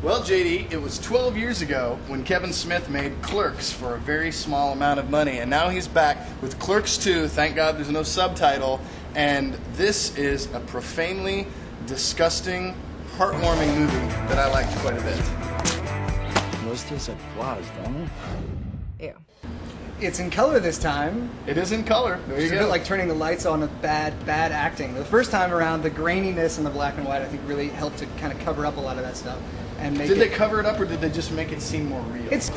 Well, JD, it was 12 years ago when Kevin Smith made Clerks for a very small amount of money, and now he's back with Clerks 2. Thank God there's no subtitle, and this is a profanely disgusting, heartwarming movie that I liked quite a bit. Most of us applause, don't we? Ew. It's in color this time. It is in color. There you It's a go. bit like turning the lights on with bad acting. The first time around, the graininess and the black and white, I think, really helped to kind of cover up a lot of that stuff. And make Did they cover it up, or did they just make it seem more real? It's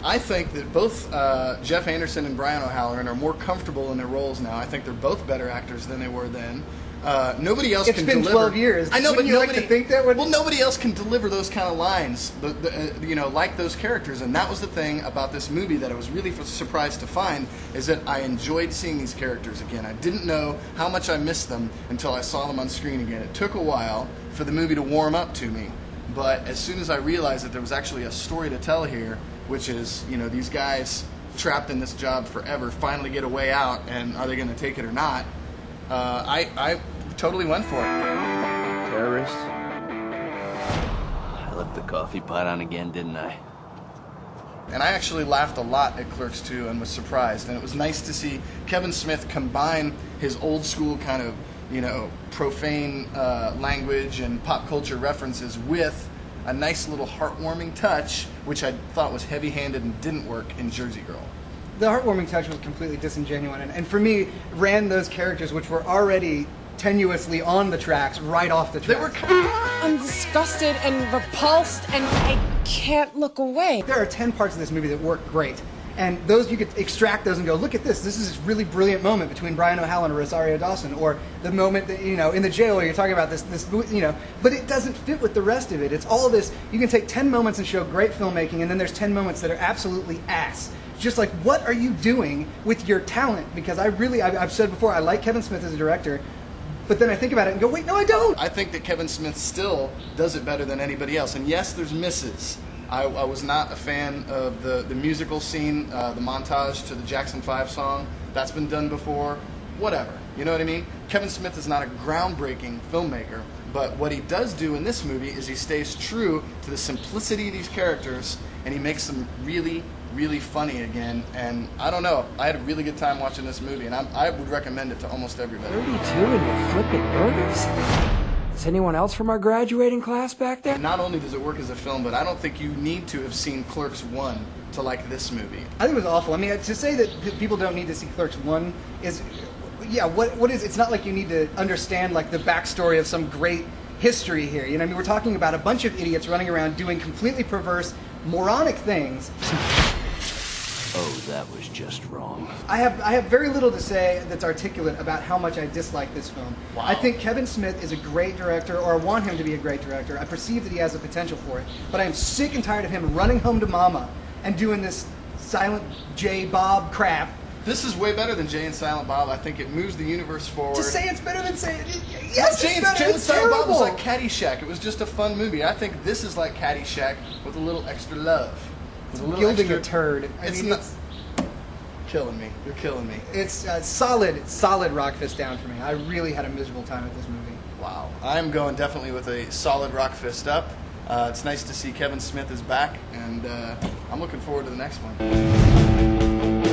I think that both Jeff Anderson and Brian O'Halloran are more comfortable in their roles now. I think they're both better actors than they were then. Nobody else can deliver. It's been 12 years. I know, Wouldn't but you nobody. like to think that would... Well, nobody else can deliver those kind of lines, like those characters. And that was the thing about this movie that I was really surprised to find, is that I enjoyed seeing these characters again. I didn't know how much I missed them until I saw them on screen again. It took a while for the movie to warm up to me, but as soon as I realized that there was actually a story to tell here, which is, these guys trapped in this job forever finally get a way out, and are they going to take it or not? I totally went for it. Terrorists. I left the coffee pot on again, didn't I? And I actually laughed a lot at Clerks 2 and was surprised. And it was nice to see Kevin Smith combine his old school kind of, profane language and pop culture references with a nice little heartwarming touch, which I thought was heavy-handed and didn't work in Jersey Girl. The heartwarming touch was completely disingenuous, and for me, ran those characters, which were already tenuously on the tracks, right off the tracks. I'm disgusted and repulsed, and I can't look away. There are 10 parts of this movie that work great, and those you could extract those and go, look at this. This is a really brilliant moment between Brian O'Halloran and Rosario Dawson, or the moment that, in the jail where you're talking about this, but it doesn't fit with the rest of it. It's all this. You can take 10 moments and show great filmmaking, and then there's 10 moments that are absolutely ass. Just like, what are you doing with your talent? Because I've said before, I like Kevin Smith as a director, but then I think about it and go, wait, no, I don't. I think that Kevin Smith still does it better than anybody else. And yes, there's misses. I was not a fan of the musical scene, the montage to the Jackson 5 song. That's been done before. Whatever. You know what I mean? Kevin Smith is not a groundbreaking filmmaker, but what he does do in this movie is he stays true to the simplicity of these characters, and he makes them really, really funny again. And I don't know, I had a really good time watching this movie, and I would recommend it to almost everybody. 32 and you're flipping burgers? Is anyone else from our graduating class back there? Not only does it work as a film, but I don't think you need to have seen Clerks 1 to like this movie. I think it was awful. I mean, to say that people don't need to see Clerks 1 is, what is, it's not like you need to understand like the backstory of some great history here. We're talking about a bunch of idiots running around doing completely perverse, moronic things. Oh, that was just wrong. I have very little to say that's articulate about how much I dislike this film. Wow. I think Kevin Smith is a great director, or I want him to be a great director. I perceive that he has the potential for it, but I am sick and tired of him running home to mama and doing this Silent J. Bob crap. This is way better than Jay and Silent Bob. I think it moves the universe forward. To say it's better than saying yes, Jay it's better. and It's Silent Bob was terrible. like Caddyshack. It was just a fun movie. I think this is like Caddyshack with a little extra love. With a little Gilding extra, a turd. It's killing me. You're killing me. It's solid rock fist down for me. I really had a miserable time with this movie. Wow. I'm going definitely with a solid rock fist up. It's nice to see Kevin Smith is back, and I'm looking forward to the next one.